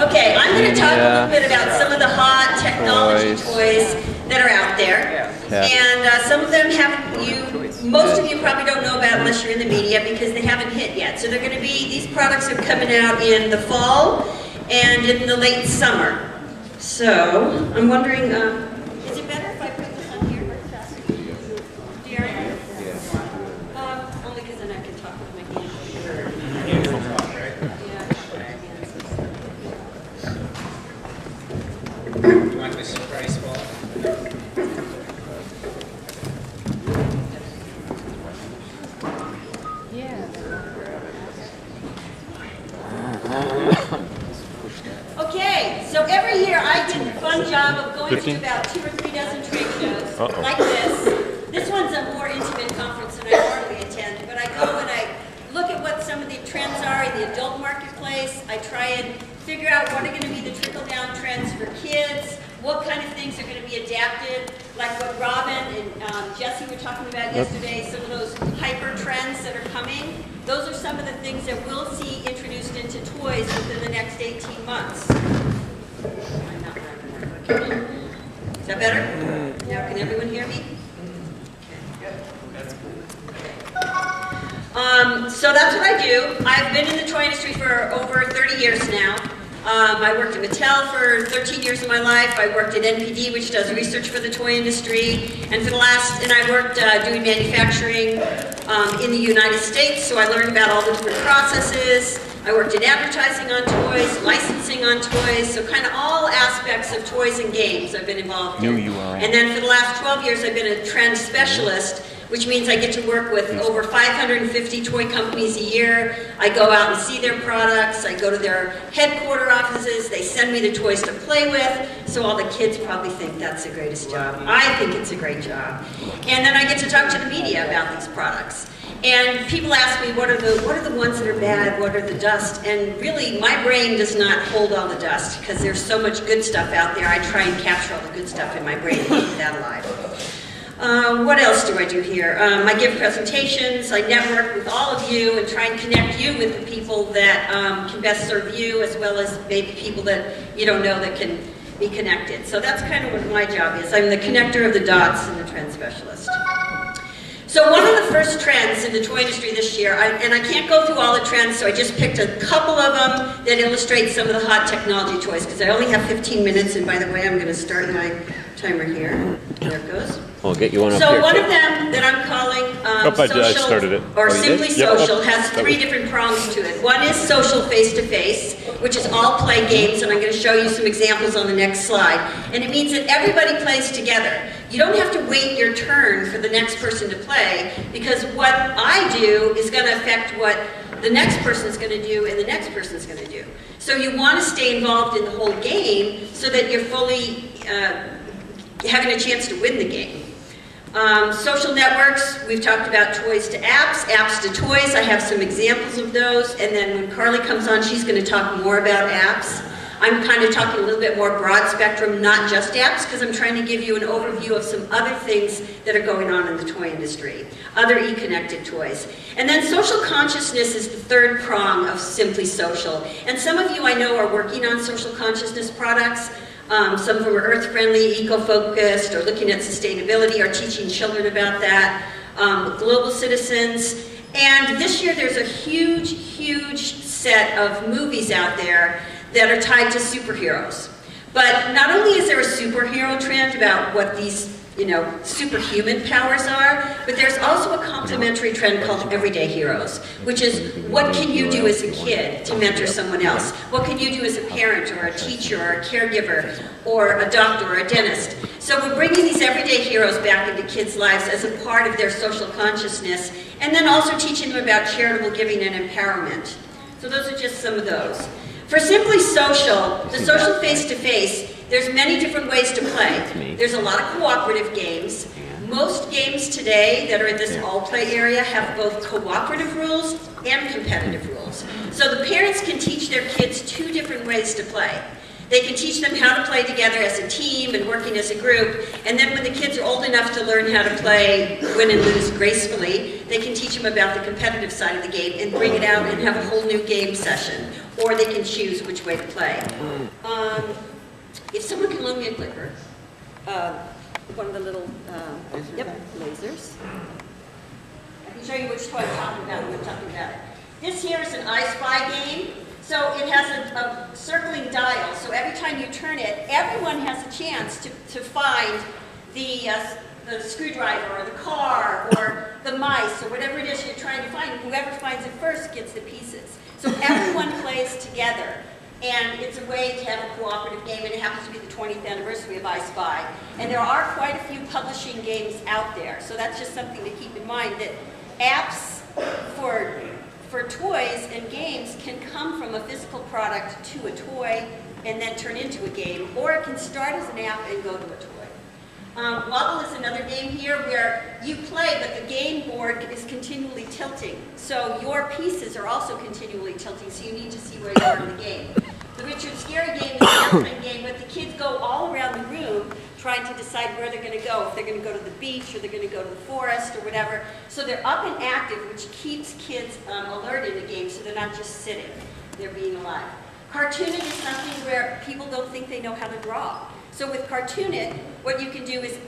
Okay, I'm going to talk a little bit about some of the hot technology toys that are out there. And some of them most of you probably don't know about unless you're in the media because they haven't hit yet. So they're going to be, these products are coming out in the fall and in the late summer. So I'm wondering, is it better if I put this on here? Only because then I can talk with my hands. You want the surprise ball? Okay, so every year I get the fun job of going to about 2 or 3 dozen trade shows like this. This one's a more intimate conference than I normally attend, but I go and I look at what some of the trends are in the adult marketplace. I try and figure out what are going to be the trickle-down trends for kids, what kind of things are going to be adapted, like what Robin and Jesse were talking about yesterday, some of those hyper trends that are coming. Those are some of the things that we'll see introduced into toys within the next 18 months. Is that better? Now can everyone hear me? So that's what I do. I've been in the toy industry for over 30 years now. I worked at Mattel for 13 years of my life. I worked at NPD, which does research for the toy industry. And I worked doing manufacturing in the United States, so I learned about all the different processes. I worked in advertising on toys, licensing on toys, so kind of all aspects of toys and games I've been involved in. And then for the last 12 years, I've been a trend specialist, which means I get to work with over 550 toy companies a year. I go out and see their products. I go to their headquarter offices. They send me the toys to play with. So all the kids probably think that's the greatest job. I think it's a great job. And then I get to talk to the media about these products. And people ask me, what are the ones that are bad? What are the dust? And really, my brain does not hold all the dust because there's so much good stuff out there. I try and capture all the good stuff in my brain and keep that alive. What else do I do here? I give presentations, I network with all of you and try and connect you with the people that can best serve you, as well as maybe people that you don't know that can be connected. So that's kind of what my job is. I'm the connector of the dots and the trend specialist. So one of the first trends in the toy industry this year, and I can't go through all the trends, so I just picked a couple of them that illustrate some of the hot technology toys, because I only have 15 minutes, and by the way, I'm going to start my timer here. There it goes. I'll get you one up so here. One of them that I'm calling social or simply social has 3 different prongs to it. One is social face-to-face, which is all play games, and I'm going to show you some examples on the next slide. And it means that everybody plays together. You don't have to wait your turn for the next person to play, because what I do is going to affect what the next person is going to do and the next person is going to do. So you want to stay involved in the whole game so that you're fully having a chance to win the game. Social networks, we've talked about toys to apps, apps to toys. I have some examples of those, and then when Carly comes on, she's going to talk more about apps. I'm kind of talking a little bit more broad spectrum, not just apps, because I'm trying to give you an overview of some other things that are going on in the toy industry, other e-connected toys. And then social consciousness is the third prong of Simply Social. And some of you I know are working on social consciousness products. Some of them are earth-friendly, eco-focused, or looking at sustainability, or teaching children about that, global citizens. And this year there's a huge, huge set of movies out there that are tied to superheroes. But not only is there a superhero trend about what these, superhuman powers are, but there's also a complementary trend called everyday heroes, which is what can you do as a kid to mentor someone else? What can you do as a parent or a teacher or a caregiver or a doctor or a dentist? So we're bringing these everyday heroes back into kids' lives as a part of their social consciousness, and then also teaching them about charitable giving and empowerment. So those are just some of those. For Simply Social, the social face-to-face, there's many different ways to play. There's a lot of cooperative games. Most games today that are in this all-play area have both cooperative rules and competitive rules. So the parents can teach their kids 2 different ways to play. They can teach them how to play together as a team and working as a group, and then when the kids are old enough to learn how to play win and lose gracefully, they can teach them about the competitive side of the game and bring it out and have a whole new game session. or they can choose which way to play. If someone can loan me a clicker, one of the little lasers. I can show you which toy I'm talking about when we're talking about it. This here is an I Spy game. So it has a circling dial. So every time you turn it, everyone has a chance to find the screwdriver or the car or the mice or whatever it is you're trying to find. Whoever finds it first gets the pieces. So everyone plays together. And it's a way to have a cooperative game, and it happens to be the 20th anniversary of I Spy. And there are quite a few publishing games out there. So that's just something to keep in mind, that apps for toys and games can come from a physical product to a toy and then turn into a game, or it can start as an app and go to a toy. Wobble is another game here where you play, but the game board is continually tilting. So your pieces are also continually tilting, so you need to see where you are in the game. The Richard Scarry game is an airplane game, but the kids go all around the room trying to decide where they're going to go, if they're going to go to the beach or they're going to go to the forest or whatever. So they're up and active, which keeps kids alert in the game, so they're not just sitting, they're being alive. Cartoon It is something where people don't think they know how to draw. So with Cartoon It, what you can do is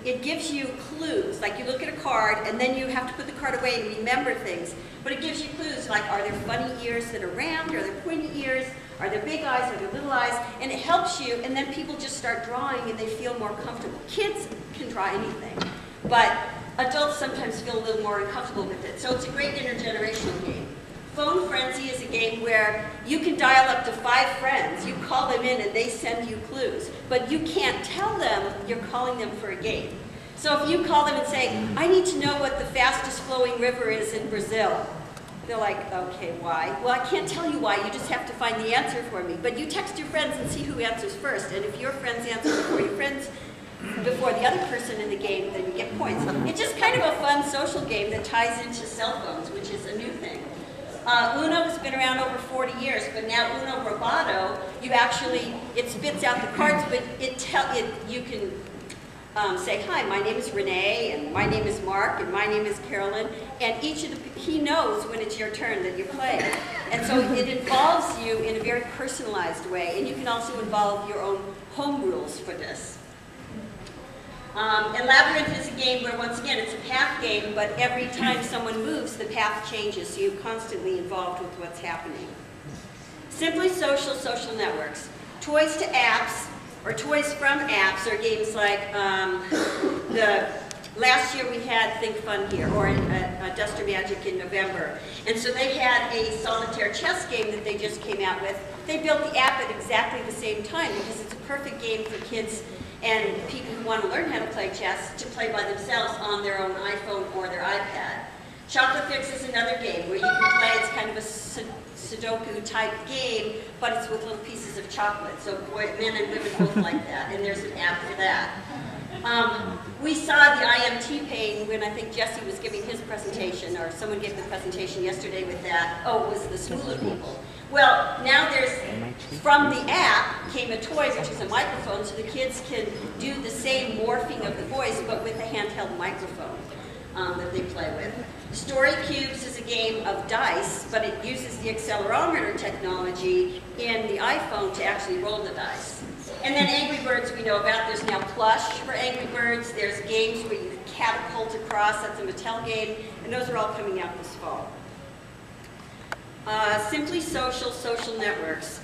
it gives you clues. Like you look at a card and then you have to put the card away and remember things. But it gives you clues like, are there funny ears that are round? Are there pointy ears? Are there big eyes? Are there little eyes? And it helps you, and then people just start drawing and they feel more comfortable. Kids can draw anything, but adults sometimes feel a little more uncomfortable with it. So it's a great intergenerational game. Phone Frenzy is a game where you can dial up to 5 friends. You call them in and they send you clues. But you can't tell them you're calling them for a game. So if you call them and say, I need to know what the fastest flowing river is in Brazil. They're like, okay, why? Well, I can't tell you why. You just have to find the answer for me. But you text your friends and see who answers first. And if your friends answer before the other person in the game, then you get points. It's just kind of a fun social game that ties into cell phones, which is a new thing. Uno has been around over 40 years, but now Uno Roboto, it spits out the cards, but you can say, hi, my name is Reyne, and my name is Mark, and my name is Carolyn, and he knows when it's your turn that you're playing. And so it involves you in a very personalized way, and you can also involve your own home rules for this. And Labyrinth is a game where, once again, it's a path game, but every time someone moves, the path changes, so you're constantly involved with what's happening. Simply Social, social networks. Toys to apps, or toys from apps, are games like last year we had Think Fun here, or Duster Magic in November. And so they had a solitaire chess game that they just came out with. They built the app at exactly the same time because it's a perfect game for kids and people who want to learn how to play chess to play by themselves on their own iPhone or their iPad. Chocolate Fix is another game where you can play. It's kind of a Sudoku type game, but it's with little pieces of chocolate. So men and women both like that, and there's an app for that. We saw the IMT pane when I think Jesse was giving his presentation, or someone gave the presentation yesterday with that. Oh, it was the Smoola people. Well, now from the app came a toy, which is a microphone, so the kids can do the same morphing of the voice, but with a handheld microphone that they play with. Story Cubes is a game of dice, but it uses the accelerometer technology in the iPhone to actually roll the dice. And then Angry Birds we know about. There's now plush for Angry Birds. There's games where you catapult across. That's a Mattel game. And those are all coming out this fall. Simply Social, social networks.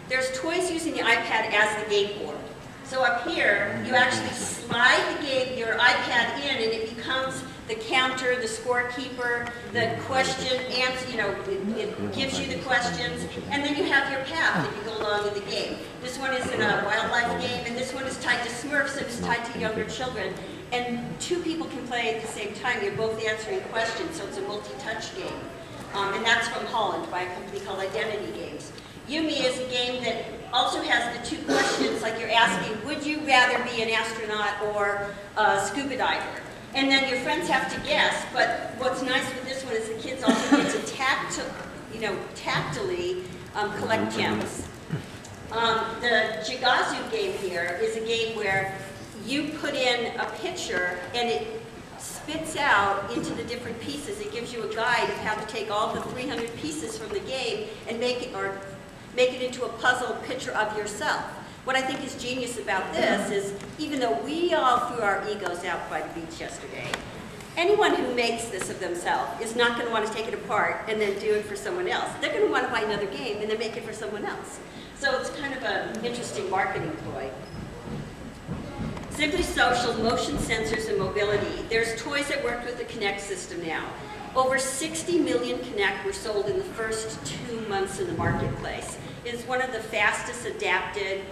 There's toys using the iPad as the game board. So up here, you actually slide your iPad in, and it becomes the counter, the scorekeeper, the question answer. It gives you the questions, and then you have your path if you go along in the game. This one is in a wildlife game, and this one is tied to Smurfs, and it's tied to younger children. And 2 people can play at the same time. You're both answering questions, so it's a multi-touch game. And that's from Holland by a company called Identity Games. Yumi is a game that also has the 2 questions, like you're asking, would you rather be an astronaut or a scuba diver? And then your friends have to guess, but what's nice with this one is the kids also get to tactily collect gems. The Jigazu game here is a game where you put in a picture and it spits out into the different pieces. It gives you a guide of how to take all the 300 pieces from the game and make it, or make it into a puzzle picture of yourself. What I think is genius about this is, even though we all threw our egos out by the beach yesterday, anyone who makes this of themselves is not going to want to take it apart and then do it for someone else. They're going to want to buy another game and then make it for someone else. So it's kind of an interesting marketing ploy. Simply Social, motion sensors, and mobility. There's toys that work with the Kinect system now. Over 60 million Kinect were sold in the first 2 months in the marketplace. It's one of the fastest adapted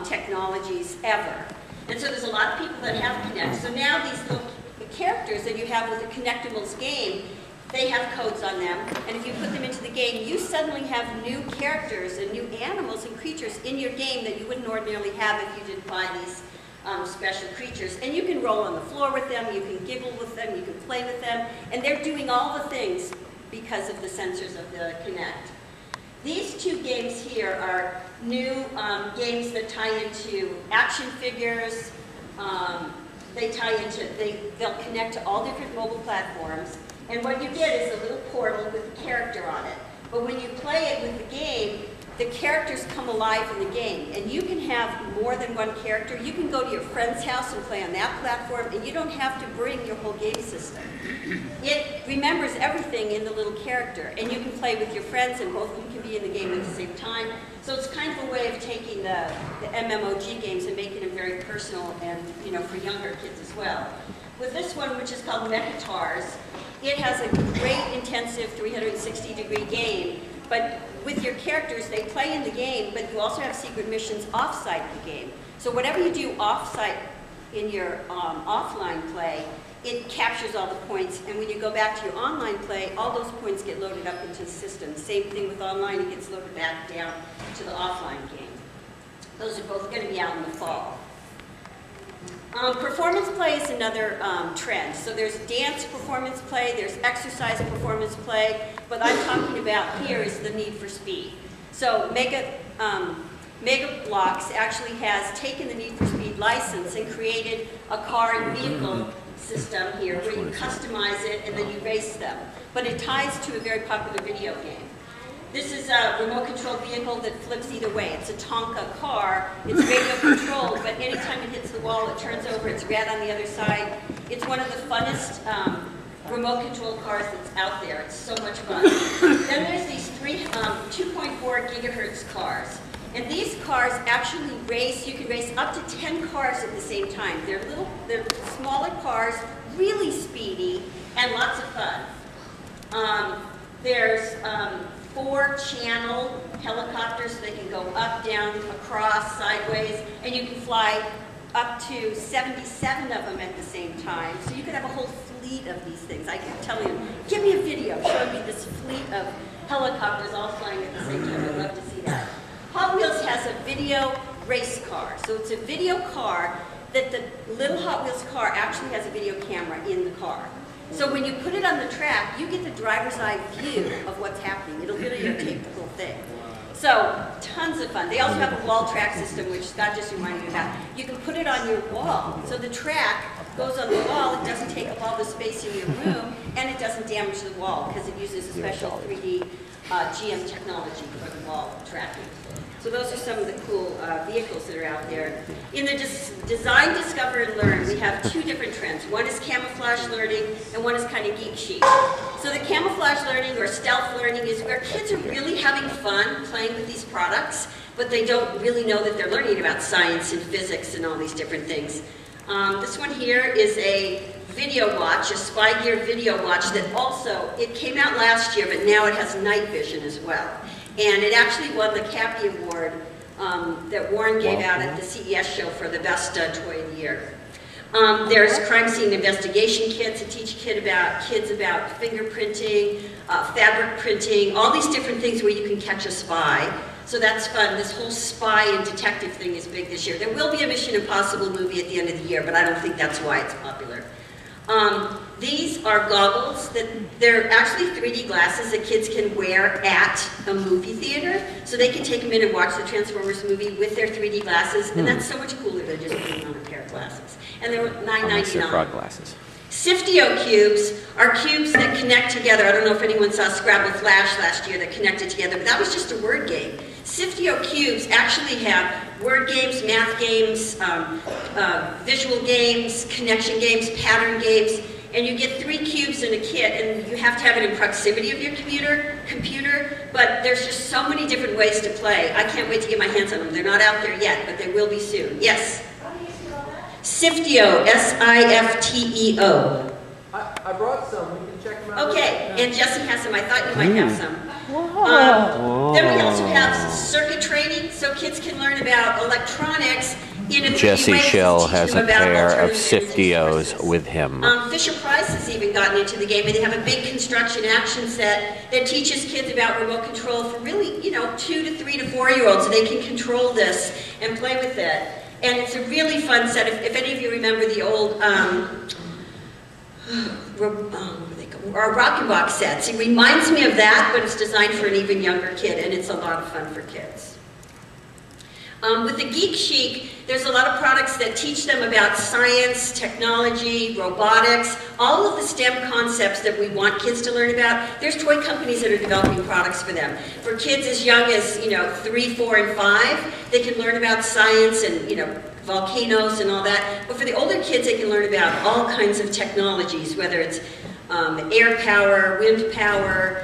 technologies ever. And so there's a lot of people that have Kinect. So now these little characters that you have with the Kinectimals game, they have codes on them, and if you put them into the game, you suddenly have new characters and new animals and creatures in your game that you wouldn't ordinarily have if you didn't buy these special creatures. And you can roll on the floor with them, you can giggle with them, you can play with them, and they're doing all the things because of the sensors of the Kinect. These two games here are new games that tie into action figures. They'll connect to all different mobile platforms. And what you get is a little portal with a character on it. But when you play it with the game, the characters come alive in the game. And you can have more than one character. You can go to your friend's house and play on that platform, and you don't have to bring your whole game system. It remembers everything in the little character, and you can play with your friends, and both of them can be in the game at the same time. So it's kind of a way of taking the MMOG games and making them very personal and, you know, for younger kids as well. With this one, which is called Mechatars, it has a great intensive 360-degree game, but with your characters, they play in the game, but you also have secret missions off-site of the game. So whatever you do off-site in your offline play, it captures all the points, and when you go back to your online play, all those points get loaded up into the system. Same thing with online, it gets loaded back down to the offline game. Those are both going to be out in the fall. Performance play is another trend. So there's dance performance play, there's exercise performance play. What I'm talking about here is the need for speed. So Mega Bloks actually has taken the Need for Speed license and created a car and vehicle system here where you customize it and then you race them. But it ties to a very popular video game. This is a remote-controlled vehicle that flips either way. It's a Tonka car. It's radio-controlled, but anytime it hits the wall, it turns over. It's red on the other side. It's one of the funnest remote-controlled cars that's out there. It's so much fun. Then there's these 2.4 gigahertz cars. And these cars actually race. You can race up to 10 cars at the same time. They're smaller cars, really speedy, and lots of fun. There's 4-channel helicopters, so they can go up, down, across, sideways, and you can fly up to 77 of them at the same time. So you could have a whole fleet of these things. I can tell you, give me a video showing me this fleet of helicopters all flying at the same time. I'd love to see that. Hot Wheels has a video race car. So it's a video car that the little Hot Wheels car actually has a video camera in the car. So when you put it on the track, you get the driver's eye view of what's happening. It'll videotape the whole thing. So tons of fun. They also have a wall track system, which Scott just reminded me about. You can put it on your wall. So the track goes on the wall. It doesn't take up all the space in your room, and it doesn't damage the wall because it uses a special 3D GM technology for the wall tracking. So those are some of the cool vehicles that are out there. In the design, discover, and learn, we have two different trends. One is camouflage learning, and one is kind of geek chic. So the camouflage learning or stealth learning is where kids are really having fun playing with these products, but they don't really know that they're learning about science and physics and all these different things. This one here is a video watch, a Spy Gear video watch that also, it came out last year, but now it has night vision as well. And it actually won the Cappy Award that Warren gave out at the CES show for the best toy of the year. There's crime scene investigation kits that teach kids about fingerprinting, fabric printing, all these different things where you can catch a spy. So that's fun. This whole spy and detective thing is big this year. There will be a Mission Impossible movie at the end of the year, but I don't think that's why it's popular. These are goggles that they're actually 3D glasses that kids can wear at a movie theater. So they can take them in and watch the Transformers movie with their 3D glasses. And that's so much cooler than just putting on a pair of glasses. And they're $9.99. Frog glasses. Siftio cubes are cubes that connect together. I don't know if anyone saw Scrabble Flash last year that connected together, but that was just a word game. Siftio cubes actually have word games, math games, visual games, connection games, pattern games, and you get 3 cubes in a kit, and you have to have it in proximity of your computer, but there's just so many different ways to play. I can't wait to get my hands on them. They're not out there yet, but they will be soon. Yes? How do you spell that? Siftio, S-I-F-T-E-O. I brought some. We can check them out. Okay, and Jesse has some. I thought you might have some. Whoa. Then we also have circuit training, so kids can learn about electronics in a 3D Jesse ways. Schill has a pair of alternative energy Siftios sources. with him. Fisher-Price has even gotten into the game, and they have a big construction action set that teaches kids about remote control for really, 2 to 3 to 4-year-olds, so they can control this and play with it. And it's a really fun set. If any of you remember the old Rock and Box sets, it reminds me of that, but it's designed for an even younger kid, and it's a lot of fun for kids. With the Geek Chic, there's a lot of products that teach them about science, technology, robotics, all of the STEM concepts that we want kids to learn about. There's toy companies that are developing products for them. For kids as young as 3, 4, and 5, they can learn about science and volcanoes and all that. But for the older kids, they can learn about all kinds of technologies, whether it's air power, wind power,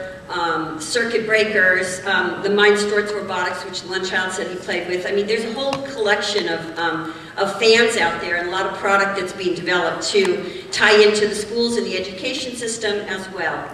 circuit breakers, the Mindstorts robotics, which Lunchild said he played with. I mean, there's a whole collection of fans out there and a lot of product that's being developed to tie into the schools and the education system as well.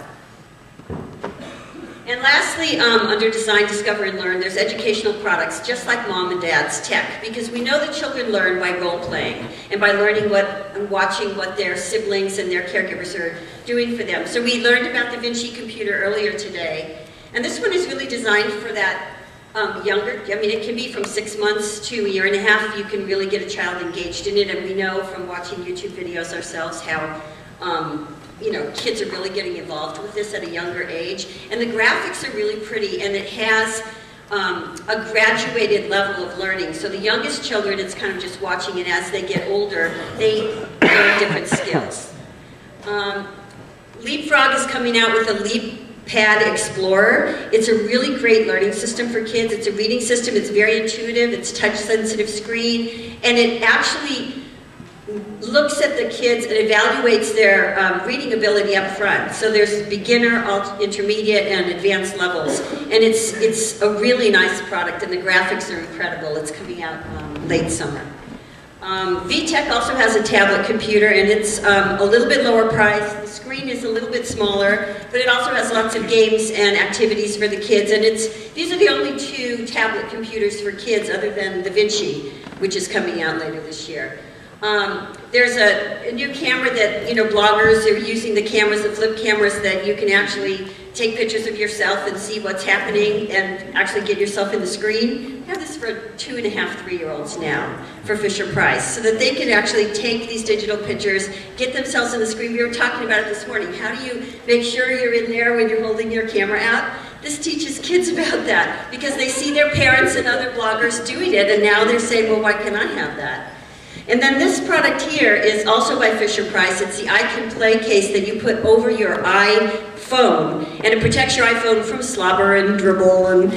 And lastly, under Design, Discover, and Learn, there's educational products, just like Mom and Dad's tech, because we know that children learn by role-playing and by learning and watching what their siblings and their caregivers are doing for them. So we learned about the Vinci Computer earlier today, and this one is really designed for that younger. I mean, it can be from 6 months to 1.5 years. You can really get a child engaged in it, and we know from watching YouTube videos ourselves how kids are really getting involved with this at a younger age. And the graphics are really pretty, and it has a graduated level of learning. So the youngest children, it's kind of just watching it. As they get older, they learn different skills. Leapfrog is coming out with a LeapPad Explorer. It's a really great learning system for kids. It's a reading system. It's very intuitive. It's a touch-sensitive screen, and it actually looks at the kids and evaluates their reading ability up front. So there's beginner, intermediate, and advanced levels. And it's a really nice product, and the graphics are incredible. It's coming out late summer. VTech also has a tablet computer, and it's a little bit lower price. The screen is a little bit smaller, but it also has lots of games and activities for the kids. And these are the only 2 tablet computers for kids other than the Vinci, which is coming out later this year. There's a new camera that, bloggers are using, the cameras, the flip cameras, that you can actually take pictures of yourself and see what's happening and actually get yourself in the screen. We have this for 2.5, 3-year-olds now for Fisher-Price, so that they can actually take these digital pictures, get themselves in the screen. We were talking about it this morning. How do you make sure you're in there when you're holding your camera out? This teaches kids about that, because they see their parents and other bloggers doing it, and now they're saying, well, why can't I have that? And then this product here is also by Fisher-Price. It's the I Can Play case that you put over your iPhone, and it protects your iPhone from slobber and dribble, and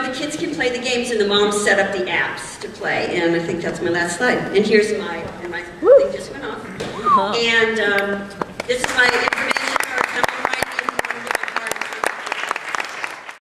the kids can play the games, and the moms set up the apps to play. And I think that's my last slide. And here's my thing just went off. And this is my information.